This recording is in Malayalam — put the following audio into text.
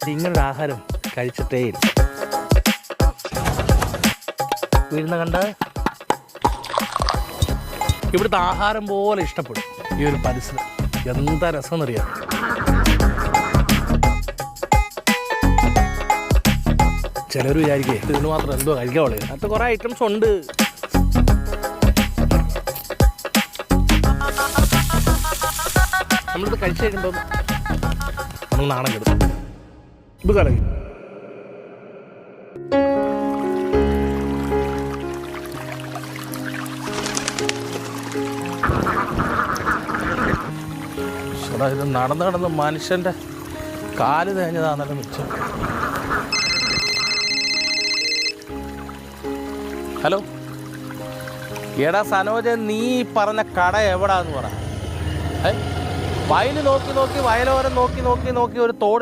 ഇങ്ങനൊരു ആഹാരം കഴിച്ചിട്ടേ ഇല്ല. വീഴുന്ന കണ്ട ഇവിടുത്തെ ആഹാരം പോലെ ഇഷ്ടപ്പെടും ഈ ഒരു പരിസരം. എന്താ രസം എന്നറിയാം. ചിലർ വിചാരിക്കേ ഇതിന് മാത്രം എന്തോ കഴിക്കാൻ ഉള്ളത്. അത് കുറേ ഐറ്റംസ് ഉണ്ട്. നമ്മളിത് കഴിച്ചു കഴിയുമ്പോൾ നമ്മൾ നാണം കെടും. ഇത് കലങ്ങി ഇത് നടന്ന് നടന്ന് മനുഷ്യൻ്റെ കാല് തേഞ്ഞതാണല്ലോ മിച്ചം. ഹലോ എടാ സനോജ്, നീ പറഞ്ഞ കട എവിടാന്ന് പറ. വയൽ നോക്കി നോക്കി വയലോരം നോക്കി നോക്കി നോക്കി ഒരു തോട്